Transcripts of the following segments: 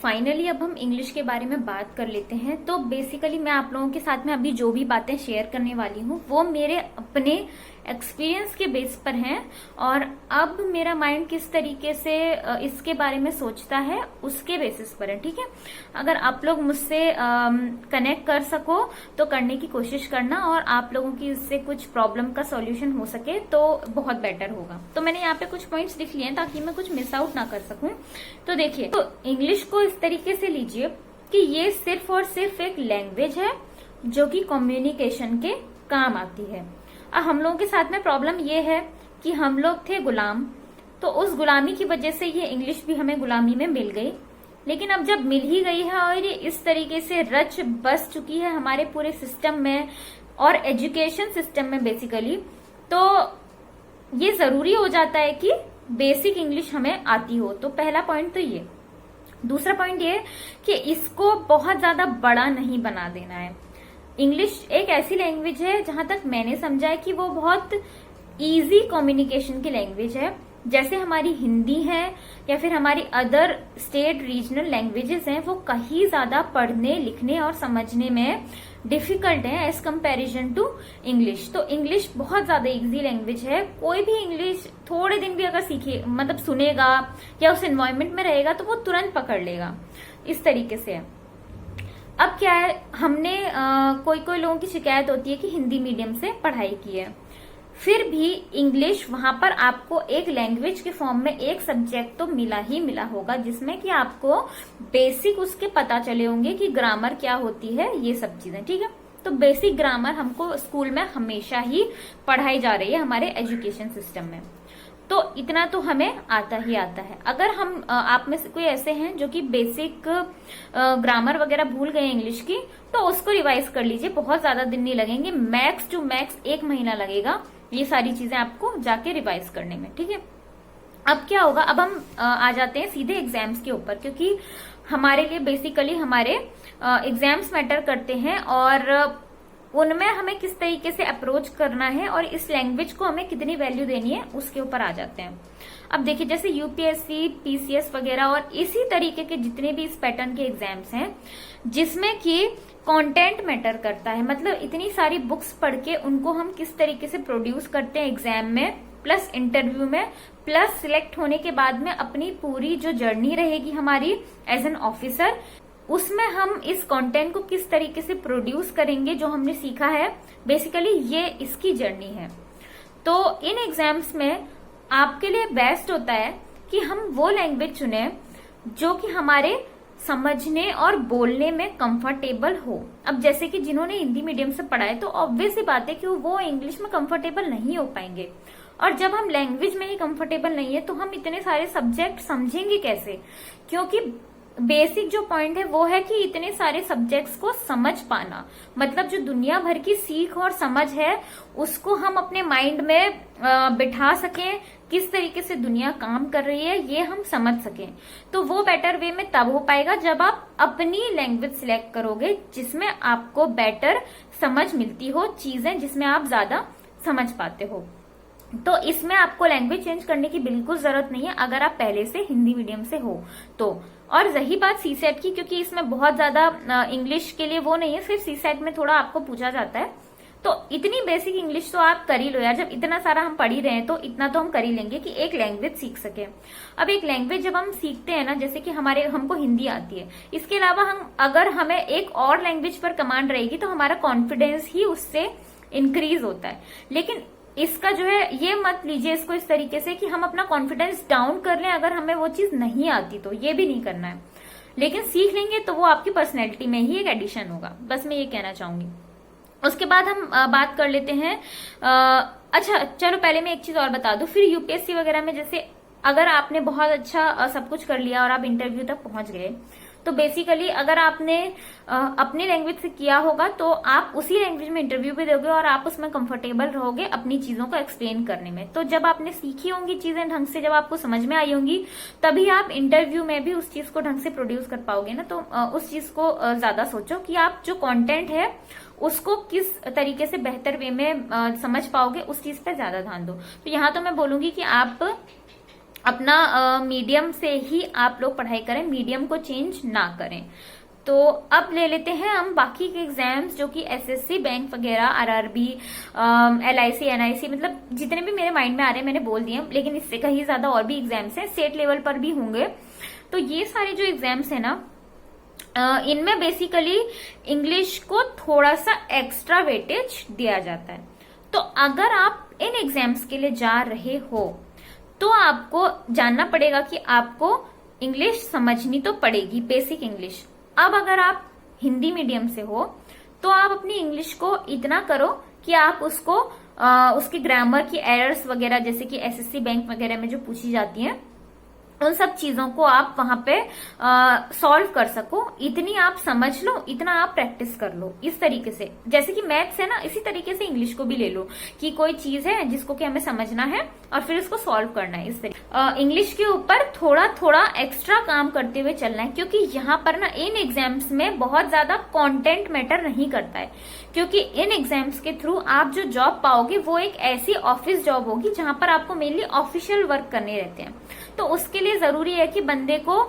Finally अब हम English के बारे में बात कर लेते हैं। तो बेसिकली मैं आप लोगों के साथ में अभी जो भी बातें शेयर करने वाली हूँ वो मेरे अपने एक्सपीरियंस के बेस पर हैं, और अब मेरा माइंड किस तरीके से इसके बारे में सोचता है उसके बेसिस पर है। ठीक है, अगर आप लोग मुझसे कनेक्ट कर सको तो करने की कोशिश करना, और आप लोगों की इससे कुछ प्रॉब्लम का सॉल्यूशन हो सके तो बहुत बेटर होगा। तो मैंने यहाँ पे कुछ पॉइंट्स लिख लिए हैं ताकि मैं कुछ मिस आउट ना कर सकूं। तो देखिए, तो इंग्लिश को इस तरीके से लीजिए कि ये सिर्फ और सिर्फ एक लैंग्वेज है जो कि कम्युनिकेशन के काम आती है। अब हम लोगों के साथ में प्रॉब्लम ये है कि हम लोग थे गुलाम, तो उस गुलामी की वजह से ये इंग्लिश भी हमें गुलामी में मिल गई। लेकिन अब जब मिल ही गई है और ये इस तरीके से रच बस चुकी है हमारे पूरे सिस्टम में और एजुकेशन सिस्टम में बेसिकली, तो ये जरूरी हो जाता है कि बेसिक इंग्लिश हमें आती हो। तो पहला पॉइंट तो ये। दूसरा पॉइंट ये कि इसको बहुत ज्यादा बड़ा नहीं बना देना है। इंग्लिश एक ऐसी लैंग्वेज है, जहां तक मैंने समझा है कि वो बहुत इजी कम्युनिकेशन की लैंग्वेज है। जैसे हमारी हिंदी है या फिर हमारी अदर स्टेट रीजनल लैंग्वेजेस हैं, वो कहीं ज्यादा पढ़ने लिखने और समझने में डिफिकल्ट है एज कंपैरिजन टू इंग्लिश। तो इंग्लिश बहुत ज्यादा इजी लैंग्वेज है। कोई भी इंग्लिश थोड़े दिन भी अगर सीखे, मतलब सुनेगा या उस एनवायरमेंट में रहेगा, तो वो तुरंत पकड़ लेगा। इस तरीके से है। अब क्या है, हमने कोई लोगों की शिकायत होती है कि हिंदी मीडियम से पढ़ाई की है, फिर भी इंग्लिश वहां पर आपको एक लैंग्वेज के फॉर्म में एक सब्जेक्ट तो मिला ही मिला होगा, जिसमें कि आपको बेसिक उसके पता चले होंगे कि ग्रामर क्या होती है, ये सब चीजें। ठीक है, तो बेसिक ग्रामर हमको स्कूल में हमेशा ही पढ़ाई जा रही है हमारे एजुकेशन सिस्टम में। तो इतना तो हमें आता ही आता है। अगर हम आप में से कोई ऐसे हैं जो कि बेसिक ग्रामर वगैरह भूल गए इंग्लिश की, तो उसको रिवाइज कर लीजिए। बहुत ज्यादा दिन नहीं लगेंगे, मैक्स टू मैक्स 1 महीना लगेगा ये सारी चीजें आपको जाके रिवाइज करने में। ठीक है, अब क्या होगा, अब हम आ जाते हैं सीधे एग्जाम्स के ऊपर, क्योंकि हमारे लिए बेसिकली हमारे एग्जाम्स मैटर करते हैं और उनमें हमें किस तरीके से अप्रोच करना है और इस लैंग्वेज को हमें कितनी वैल्यू देनी है उसके ऊपर आ जाते हैं। अब देखिए, जैसे यूपीएससी, पीसीएस वगैरह और इसी तरीके के जितने भी इस पैटर्न के एग्जाम्स हैं, जिसमें कि कंटेंट मैटर करता है, मतलब इतनी सारी बुक्स पढ़ के उनको हम किस तरीके से प्रोड्यूस करते हैं एग्जाम में, प्लस इंटरव्यू में, प्लस सिलेक्ट होने के बाद में अपनी पूरी जो जर्नी रहेगी हमारी एज एन ऑफिसर, उसमें हम इस कंटेंट को किस तरीके से प्रोड्यूस करेंगे, जो हमने सीखा है बेसिकली ये इसकी जर्नी है। तो इन एग्जाम्स में आपके लिए बेस्ट होता है कि हम वो लैंग्वेज चुने जो कि हमारे समझने और बोलने में कंफर्टेबल हो। अब जैसे कि जिन्होंने हिंदी मीडियम से पढ़ा है, तो ऑब्वियस सी बात है कि वो इंग्लिश में कंफर्टेबल नहीं हो पाएंगे, और जब हम लैंग्वेज में ही कंफर्टेबल नहीं है तो हम इतने सारे सब्जेक्ट समझेंगे कैसे? क्योंकि बेसिक जो पॉइंट है वो है कि इतने सारे सब्जेक्ट्स को समझ पाना, मतलब जो दुनिया भर की सीख और समझ है उसको हम अपने माइंड में बिठा सकें, किस तरीके से दुनिया काम कर रही है ये हम समझ सकें। तो वो बेटर वे में तब हो पाएगा जब आप अपनी लैंग्वेज सिलेक्ट करोगे जिसमें आपको बेटर समझ मिलती हो, चीजें जिसमें आप ज्यादा समझ पाते हो। तो इसमें आपको लैंग्वेज चेंज करने की बिल्कुल जरूरत नहीं है अगर आप पहले से हिंदी मीडियम से हो तो। और रही बात सीसेट की, क्योंकि इसमें बहुत ज्यादा इंग्लिश के लिए वो नहीं है, सिर्फ सीसेट में थोड़ा आपको पूछा जाता है। तो इतनी बेसिक इंग्लिश तो आप कर ही लो यार, जब इतना सारा हम पढ़ ही रहे हैं तो इतना तो हम कर ही लेंगे कि एक लैंग्वेज सीख सके। अब एक लैंग्वेज जब हम सीखते हैं ना, जैसे कि हमको हिंदी आती है, इसके अलावा अगर हमें एक और लैंग्वेज पर कमांड रहेगी तो हमारा कॉन्फिडेंस ही उससे इंक्रीज होता है। लेकिन इसका जो है, ये मत लीजिए इसको इस तरीके से कि हम अपना कॉन्फिडेंस डाउन कर लें अगर हमें वो चीज नहीं आती, तो ये भी नहीं करना है। लेकिन सीख लेंगे तो वो आपकी पर्सनैलिटी में ही एक एडिशन होगा, बस मैं ये कहना चाहूंगी। उसके बाद हम बात कर लेते हैं। अच्छा चलो, पहले मैं एक चीज और बता दूं, फिर यूपीएससी वगैरह में जैसे अगर आपने बहुत अच्छा सब कुछ कर लिया और आप इंटरव्यू तक पहुंच गए, तो बेसिकली अगर आपने अपनी लैंग्वेज से किया होगा तो आप उसी लैंग्वेज में इंटरव्यू भी दोगे और आप उसमें कंफर्टेबल रहोगे अपनी चीजों को एक्सप्लेन करने में। तो जब आपने सीखी होंगी चीजें ढंग से, जब आपको समझ में आई होंगी, तभी आप इंटरव्यू में भी उस चीज को ढंग से प्रोड्यूस कर पाओगे ना। तो उस चीज को ज्यादा सोचो कि आप जो कंटेंट है उसको किस तरीके से बेहतर वे में समझ पाओगे, उस चीज पर ज्यादा ध्यान दो। तो यहाँ तो मैं बोलूंगी कि आप अपना मीडियम से ही आप लोग पढ़ाई करें, मीडियम को चेंज ना करें। तो अब ले लेते हैं हम बाकी के एग्जाम्स जो कि एसएससी, बैंक वगैरह, आरआरबी, एलआईसी, एनआईसी, मतलब जितने भी मेरे माइंड में आ रहे हैं मैंने बोल दिए, लेकिन इससे कहीं ज्यादा और भी एग्जाम्स हैं, स्टेट लेवल पर भी होंगे। तो ये सारे जो एग्जाम्स है ना, इनमें बेसिकली इंग्लिश को थोड़ा सा एक्स्ट्रा वेटेज दिया जाता है। तो अगर आप इन एग्जाम्स के लिए जा रहे हो तो आपको जानना पड़ेगा कि आपको इंग्लिश समझनी तो पड़ेगी, बेसिक इंग्लिश। अब अगर आप हिंदी मीडियम से हो तो आप अपनी इंग्लिश को इतना करो कि आप उसको उसके ग्रामर की एरर्स वगैरह, जैसे कि एसएससी, बैंक वगैरह में जो पूछी जाती हैं, उन सब चीजों को आप वहां पे सॉल्व कर सको। इतनी आप समझ लो, इतना आप प्रैक्टिस कर लो। इस तरीके से, जैसे कि मैथ्स है ना, इसी तरीके से इंग्लिश को भी ले लो कि कोई चीज है जिसको कि हमें समझना है और फिर उसको सॉल्व करना है। इस तरीके इंग्लिश के ऊपर थोड़ा थोड़ा एक्स्ट्रा काम करते हुए चलना है, क्योंकि यहाँ पर ना इन एग्जाम्स में बहुत ज्यादा कॉन्टेंट मैटर नहीं करता है, क्योंकि इन एग्जाम्स के थ्रू आप जो जॉब पाओगे वो एक ऐसी ऑफिस जॉब होगी जहां पर आपको मेनली ऑफिशियल वर्क करने रहते हैं। तो उसके लिए जरूरी है कि बंदे को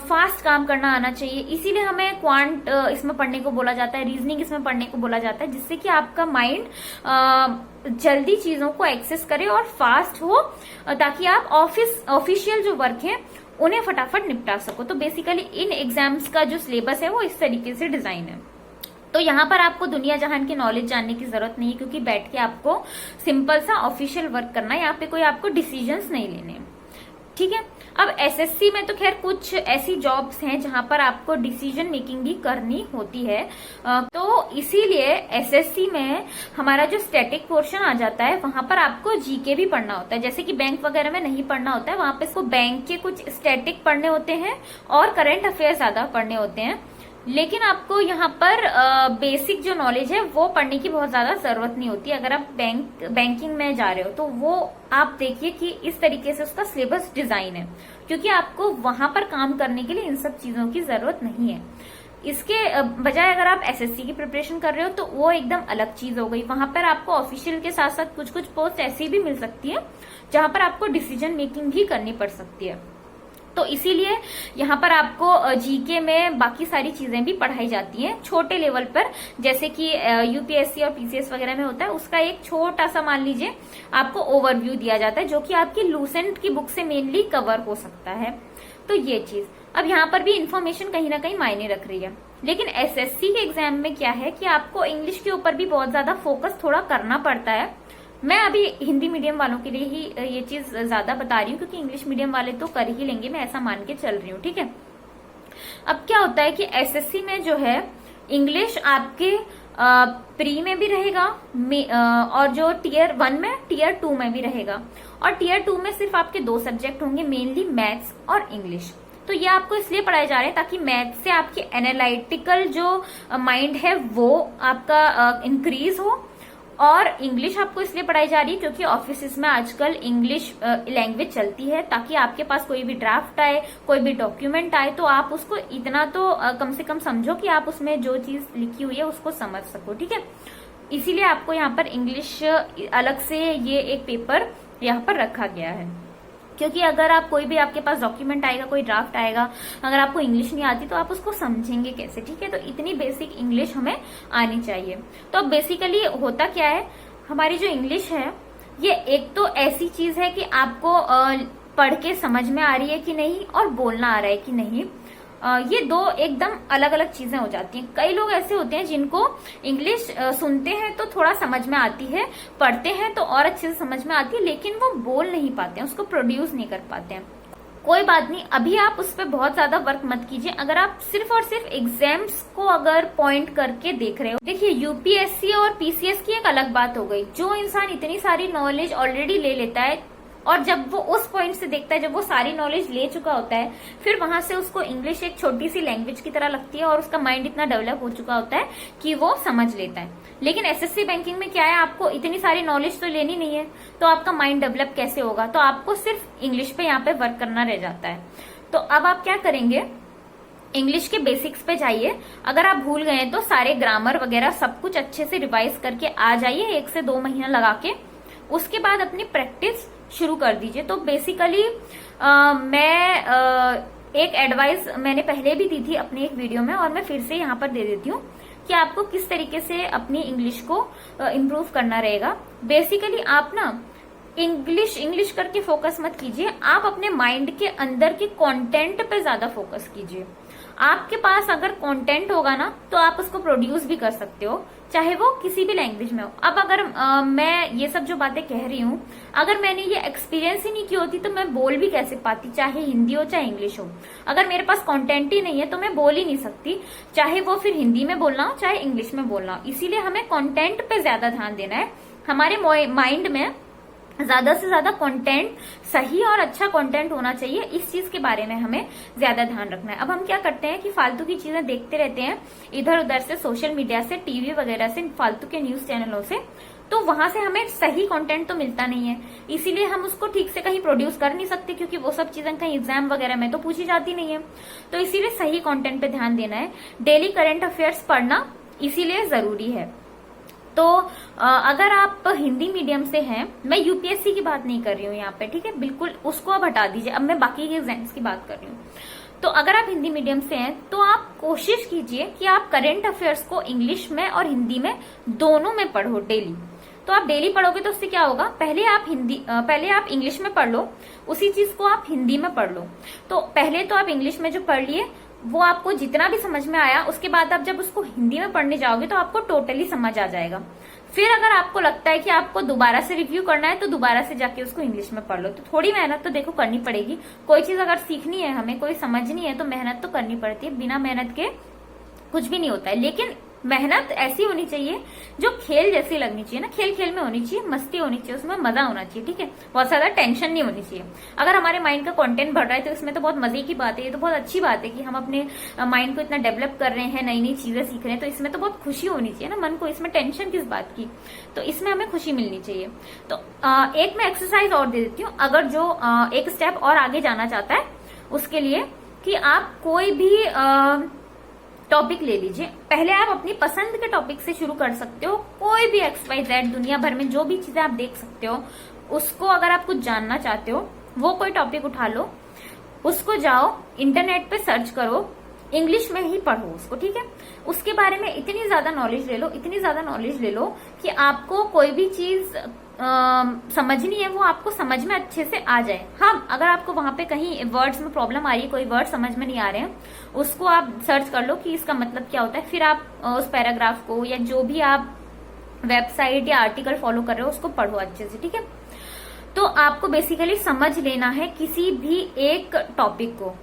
फास्ट काम करना आना चाहिए। इसीलिए हमें क्वांट इसमें पढ़ने को बोला जाता है, रीजनिंग इसमें पढ़ने को बोला जाता है, जिससे कि आपका माइंड जल्दी चीजों को एक्सेस करे और फास्ट हो, ताकि आप ऑफिशियल जो वर्क है उन्हें फटाफट निपटा सको। तो बेसिकली इन एग्जाम्स का जो सिलेबस है वो इस तरीके से डिजाइन है। तो यहाँ पर आपको दुनिया जहान की नॉलेज जानने की जरूरत नहीं है, क्योंकि बैठ के आपको सिंपल सा ऑफिशियल वर्क करना है। यहाँ पे कोई आपको डिसीजंस नहीं लेने, ठीक है। अब एसएससी में तो खैर कुछ ऐसी जॉब्स हैं जहां पर आपको डिसीजन मेकिंग भी करनी होती है, तो इसीलिए एसएससी में हमारा जो स्टैटिक पोर्शन आ जाता है वहां पर आपको जीके भी पढ़ना होता है। जैसे कि बैंक वगैरह में नहीं पढ़ना होता है, वहां पे इसको बैंक के कुछ स्टैटिक पढ़ने होते हैं और करंट अफेयर ज्यादा पढ़ने होते हैं। लेकिन आपको यहाँ पर बेसिक जो नॉलेज है वो पढ़ने की बहुत ज्यादा जरूरत नहीं होती। अगर आप बैंकिंग में जा रहे हो तो वो आप देखिए कि इस तरीके से उसका सिलेबस डिजाइन है, क्योंकि आपको वहां पर काम करने के लिए इन सब चीजों की जरूरत नहीं है। इसके बजाय अगर आप एसएससी की प्रिपरेशन कर रहे हो तो वो एकदम अलग चीज हो गई। वहां पर आपको ऑफिशियल के साथ साथ कुछ कुछ पोस्ट ऐसी भी मिल सकती है जहां पर आपको डिसीजन मेकिंग भी करनी पड़ सकती है। तो इसीलिए यहाँ पर आपको जीके में बाकी सारी चीजें भी पढ़ाई जाती हैं छोटे लेवल पर, जैसे कि यूपीएससी और पीसीएस वगैरह में होता है। उसका एक छोटा सा मान लीजिए आपको ओवरव्यू दिया जाता है, जो कि आपकी लूसेंट की बुक से मेनली कवर हो सकता है। तो ये चीज, अब यहाँ पर भी इंफॉर्मेशन कहीं ना कहीं मायने रख रही है। लेकिन एसएससी के एग्जाम में क्या है कि आपको इंग्लिश के ऊपर भी बहुत ज्यादा फोकस थोड़ा करना पड़ता है। मैं अभी हिंदी मीडियम वालों के लिए ही ये चीज ज्यादा बता रही हूँ, क्योंकि इंग्लिश मीडियम वाले तो कर ही लेंगे, मैं ऐसा मान के चल रही हूँ, ठीक है। अब क्या होता है कि एसएससी में जो है इंग्लिश आपके प्री में भी रहेगा और जो टीयर 1 में, टीयर 2 में भी रहेगा। और टीयर 2 में सिर्फ आपके 2 सब्जेक्ट होंगे, मेनली मैथ्स और इंग्लिश। तो ये आपको इसलिए पढ़ाए जा रहे हैं ताकि मैथ्स से आपकी एनालिटिकल जो माइंड है वो आपका इंक्रीज हो, और इंग्लिश आपको इसलिए पढ़ाई जा रही है क्योंकि ऑफिस में आजकल इंग्लिश लैंग्वेज चलती है, ताकि आपके पास कोई भी ड्राफ्ट आए, कोई भी डॉक्यूमेंट आए, तो आप उसको इतना तो कम से कम समझो कि आप उसमें जो चीज लिखी हुई है उसको समझ सको, ठीक है। इसीलिए आपको यहाँ पर इंग्लिश अलग से ये एक पेपर यहाँ पर रखा गया है, क्योंकि अगर आप कोई भी आपके पास डॉक्यूमेंट आएगा, कोई ड्राफ्ट आएगा, अगर आपको इंग्लिश नहीं आती तो आप उसको समझेंगे कैसे, ठीक है। तो इतनी बेसिक इंग्लिश हमें आनी चाहिए। तो अब बेसिकली होता क्या है, हमारी जो इंग्लिश है ये एक तो ऐसी चीज है कि आपको पढ़ के समझ में आ रही है कि नहीं और बोलना आ रहा है कि नहीं। ये दो एकदम अलग अलग चीजें हो जाती हैं। कई लोग ऐसे होते हैं जिनको इंग्लिश सुनते हैं तो थोड़ा समझ में आती है, पढ़ते हैं तो और अच्छे से समझ में आती है, लेकिन वो बोल नहीं पाते हैं, उसको प्रोड्यूस नहीं कर पाते हैं। कोई बात नहीं, अभी आप उस पर बहुत ज्यादा वर्क मत कीजिए। अगर आप सिर्फ और सिर्फ एग्जाम्स को अगर पॉइंट करके देख रहे हो, देखिए यूपीएससी और पीसीएस की एक अलग बात हो गई। जो इंसान इतनी सारी नॉलेज ऑलरेडी ले लेता है और जब वो उस पॉइंट से देखता है, जब वो सारी नॉलेज ले चुका होता है, फिर वहां से उसको इंग्लिश एक छोटी सी लैंग्वेज की तरह लगती है और उसका माइंड इतना डेवलप हो चुका होता है कि वो समझ लेता है। लेकिन एसएससी बैंकिंग में क्या है, आपको इतनी सारी नॉलेज तो लेनी नहीं है, तो आपका माइंड डेवलप कैसे होगा? तो आपको सिर्फ इंग्लिश पे यहाँ पे वर्क करना रह जाता है। तो अब आप क्या करेंगे, इंग्लिश के बेसिक्स पे जाइए। अगर आप भूल गए तो सारे ग्रामर वगैरह सब कुछ अच्छे से रिवाइज करके आ जाइए 1 से 2 महीना लगा के। उसके बाद अपनी प्रैक्टिस शुरू कर दीजिए। तो बेसिकली मैं एक एडवाइस मैंने पहले भी दी थी अपने एक वीडियो में, और मैं फिर से यहाँ पर दे देती हूँ कि आपको किस तरीके से अपनी इंग्लिश को इम्प्रूव करना रहेगा। बेसिकली आप ना इंग्लिश करके फोकस मत कीजिए, आप अपने माइंड के अंदर के कंटेंट पे ज्यादा फोकस कीजिए। आपके पास अगर कंटेंट होगा ना तो आप उसको प्रोड्यूस भी कर सकते हो, चाहे वो किसी भी लैंग्वेज में हो। अब अगर मैं ये सब जो बातें कह रही हूँ, अगर मैंने ये एक्सपीरियंस ही नहीं की होती तो मैं बोल भी कैसे पाती, चाहे हिंदी हो चाहे इंग्लिश हो। अगर मेरे पास कंटेंट ही नहीं है तो मैं बोल ही नहीं सकती, चाहे वो फिर हिंदी में बोलना हो चाहे इंग्लिश में बोलना हो। इसीलिए हमें कंटेंट पे ज्यादा ध्यान देना है। हमारे माइंड में ज्यादा से ज्यादा कंटेंट, सही और अच्छा कंटेंट होना चाहिए, इस चीज के बारे में हमें ज्यादा ध्यान रखना है। अब हम क्या करते हैं कि फालतू की चीजें देखते रहते हैं इधर उधर से, सोशल मीडिया से, टीवी वगैरह से, फालतू के न्यूज चैनलों से, तो वहां से हमें सही कंटेंट तो मिलता नहीं है। इसीलिए हम उसको ठीक से कहीं प्रोड्यूस कर नहीं सकते, क्योंकि वो सब चीजें कहीं एग्जाम वगैरह में तो पूछी जाती नहीं है। तो इसीलिए सही कंटेंट पे ध्यान देना है। डेली करंट अफेयर्स पढ़ना इसीलिए जरूरी है। तो अगर आप हिंदी मीडियम से हैं, मैं यूपीएससी की बात नहीं कर रही हूँ यहाँ पे, ठीक है, बिल्कुल उसको अब हटा दीजिए। अब मैं बाकी के एग्जाम्स की बात कर रही हूँ। तो अगर आप हिंदी मीडियम से हैं तो आप कोशिश कीजिए कि आप करंट अफेयर्स को इंग्लिश में और हिंदी में दोनों में पढ़ो डेली। तो आप डेली पढ़ोगे तो उससे क्या होगा, पहले आप इंग्लिश में पढ़ लो, उसी चीज को आप हिंदी में पढ़ लो। तो पहले तो आप इंग्लिश में जो पढ़ लिए वो आपको जितना भी समझ में आया, उसके बाद आप जब उसको हिंदी में पढ़ने जाओगे तो आपको टोटली समझ आ जाएगा। फिर अगर आपको लगता है कि आपको दोबारा से रिव्यू करना है तो दोबारा से जाके उसको इंग्लिश में पढ़ लो। तो थोड़ी मेहनत तो देखो करनी पड़ेगी। कोई चीज अगर सीखनी है हमें, कोई समझनी है, तो मेहनत तो करनी पड़ती है। बिना मेहनत के कुछ भी नहीं होता है। लेकिन मेहनत ऐसी होनी चाहिए जो खेल जैसी लगनी चाहिए ना, खेल खेल में होनी चाहिए, मस्ती होनी चाहिए, उसमें मजा होना चाहिए, ठीक है, बहुत ज्यादा टेंशन नहीं होनी चाहिए। अगर हमारे माइंड का कंटेंट बढ़ रहा है तो इसमें तो बहुत मजे की बात है, ये तो बहुत अच्छी बात है कि हम अपने माइंड को इतना डेवलप कर रहे हैं, नई नई चीजें सीख रहे हैं, तो इसमें तो बहुत खुशी होनी चाहिए ना मन को, इसमें टेंशन किस बात की, तो इसमें हमें खुशी मिलनी चाहिए। तो एक मैं एक्सरसाइज और दे देती हूँ, अगर जो एक स्टेप और आगे जाना चाहता है उसके लिए, कि आप कोई भी टॉपिक ले लीजिए। पहले आप अपनी पसंद के टॉपिक से शुरू कर सकते हो, कोई भी XYZ दुनिया भर में जो भी चीजें आप देख सकते हो, उसको अगर आप कुछ जानना चाहते हो, वो कोई टॉपिक उठा लो, उसको जाओ इंटरनेट पे सर्च करो, इंग्लिश में ही पढ़ो उसको, ठीक है। उसके बारे में इतनी ज्यादा नॉलेज ले लो कि आपको कोई भी चीज समझनी है वो आपको समझ में अच्छे से आ जाए। हाँ, अगर आपको वहां पे कहीं वर्ड्स में प्रॉब्लम आ रही है, कोई वर्ड समझ में नहीं आ रहे हैं, उसको आप सर्च कर लो कि इसका मतलब क्या होता है, फिर आप उस पैराग्राफ को या जो भी आप वेबसाइट या आर्टिकल फॉलो कर रहे हो उसको पढ़ो अच्छे से, ठीक है। तो आपको बेसिकली समझ लेना है किसी भी एक टॉपिक को।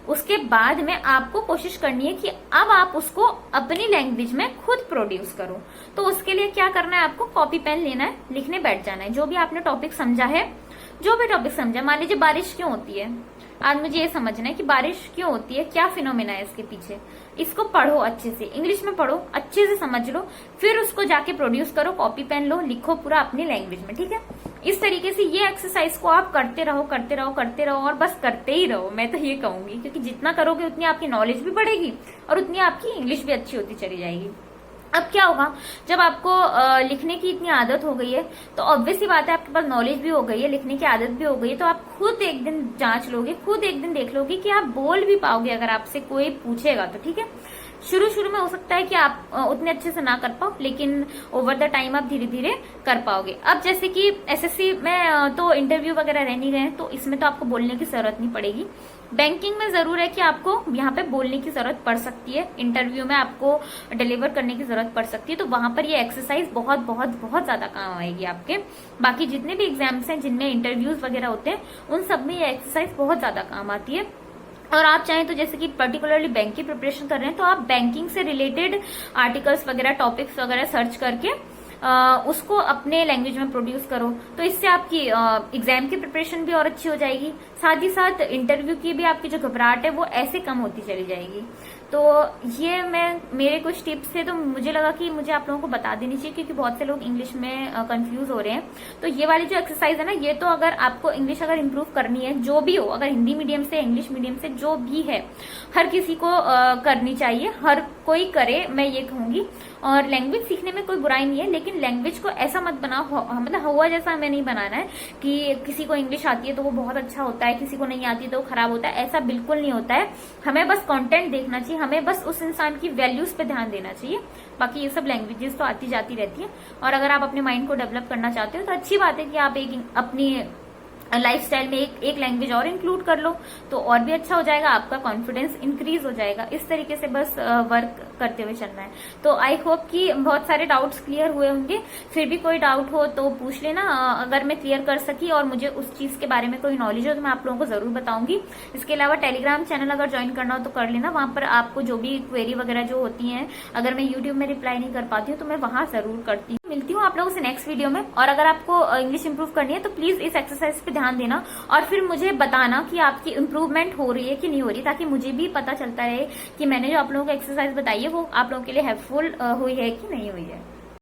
उसके बाद में आपको कोशिश करनी है कि अब आप उसको अपनी लैंग्वेज में खुद प्रोड्यूस करो। तो उसके लिए क्या करना है, आपको कॉपी पेन लेना है, लिखने बैठ जाना है। जो भी आपने टॉपिक समझा है, जो भी टॉपिक समझा, मान लीजिए बारिश क्यों होती है, आज मुझे ये समझना है कि बारिश क्यों होती है, क्या फिनोमेना है इसके पीछे, इसको पढ़ो अच्छे से, इंग्लिश में पढ़ो, अच्छे से समझ लो, फिर उसको जाके प्रोड्यूस करो, कॉपी पेन लो, लिखो पूरा अपनी लैंग्वेज में, ठीक है। इस तरीके से ये एक्सरसाइज को आप करते रहो और बस करते ही रहो, मैं तो ये कहूंगी, क्योंकि जितना करोगे उतनी आपकी नॉलेज भी बढ़ेगी और उतनी आपकी इंग्लिश भी अच्छी होती चली जाएगी। अब क्या होगा, जब आपको लिखने की इतनी आदत हो गई है तो ऑब्वियस सी बात है आपके पास नॉलेज भी हो गई है, लिखने की आदत भी हो गई है, तो आप खुद एक दिन जांच लोगे, खुद एक दिन देख लोगे कि आप बोल भी पाओगे अगर आपसे कोई पूछेगा तो, ठीक है। शुरू में हो सकता है कि आप उतने अच्छे से ना कर पाओ, लेकिन ओवर द टाइम आप धीरे धीरे कर पाओगे। अब जैसे कि एसएससी में तो इंटरव्यू वगैरह रह नहीं गए, तो इसमें तो आपको बोलने की जरूरत नहीं पड़ेगी। बैंकिंग में जरूर है कि आपको यहाँ पे बोलने की जरूरत पड़ सकती है, इंटरव्यू में आपको डिलीवर करने की जरूरत पड़ सकती है, तो वहां पर ये एक्सरसाइज बहुत बहुत बहुत ज्यादा काम आएगी आपके। बाकी जितने भी एग्जाम्स हैं जिनमें इंटरव्यूज वगैरह होते हैं, उन सब में ये एक्सरसाइज बहुत ज्यादा काम आती है। और आप चाहें तो जैसे कि पर्टिकुलरली बैंक की प्रिपरेशन कर रहे हैं, तो आप बैंकिंग से रिलेटेड आर्टिकल्स वगैरह, टॉपिक्स वगैरह सर्च करके उसको अपने लैंग्वेज में प्रोड्यूस करो, तो इससे आपकी एग्जाम की प्रिपरेशन भी और अच्छी हो जाएगी, साथ ही साथ इंटरव्यू की भी आपकी जो घबराहट है वो ऐसे कम होती चली जाएगी। तो ये मेरे कुछ टिप्स थे, तो मुझे लगा कि मुझे आप लोगों को बता देनी चाहिए, क्योंकि बहुत से लोग इंग्लिश में कंफ्यूज हो रहे हैं। तो ये वाली जो एक्सरसाइज है ना, ये तो अगर आपको इंग्लिश अगर इम्प्रूव करनी है, जो भी हो, अगर हिंदी मीडियम से, इंग्लिश मीडियम से, जो भी है, हर किसी को करनी चाहिए, हर कोई करे, मैं ये कहूंगी। और लैंग्वेज सीखने में कोई बुराई नहीं है, लेकिन लेकिन लैंग्वेज को ऐसा मत बनाओ, मतलब हुआ जैसा हमें नहीं बनाना है कि किसी को इंग्लिश आती है तो वो बहुत अच्छा होता है, किसी को नहीं आती तो वो खराब होता है। ऐसा बिल्कुल नहीं होता है। हमें बस कंटेंट देखना चाहिए, हमें बस उस इंसान की वैल्यूज पे ध्यान देना चाहिए। बाकी ये सब लैंग्वेजेस तो आती जाती रहती है। और अगर आप अपने माइंड को डेवलप करना चाहते हो तो अच्छी बात है कि आप एक अपनी लाइफस्टाइल में एक लैंग्वेज और इंक्लूड कर लो, तो और भी अच्छा हो जाएगा, आपका कॉन्फिडेंस इंक्रीज हो जाएगा। इस तरीके से बस वर्क करते हुए चलना है। तो आई होप कि बहुत सारे डाउट्स क्लियर हुए होंगे। फिर भी कोई डाउट हो तो पूछ लेना, अगर मैं क्लियर कर सकी और मुझे उस चीज के बारे में कोई नॉलेज हो तो मैं आप लोगों को जरूर बताऊंगी। इसके अलावा टेलीग्राम चैनल अगर ज्वाइन करना हो तो कर लेना, वहां पर आपको जो भी क्वेरी वगैरह जो होती है, अगर मैं यूट्यूब में रिप्लाई नहीं कर पाती हूँ तो मैं वहां जरूर करती हूँ। मिलती हूँ आप लोगों से नेक्स्ट वीडियो में। और अगर आपको इंग्लिश इंप्रूव करनी है तो प्लीज इस एक्सरसाइज पे ध्यान देना और फिर मुझे बताना कि आपकी इंप्रूवमेंट हो रही है कि नहीं हो रही, ताकि मुझे भी पता चलता रहे कि मैंने जो आप लोगों को एक्सरसाइज बताई है वो आप लोगों के लिए हेल्पफुल हुई है कि नहीं हुई है।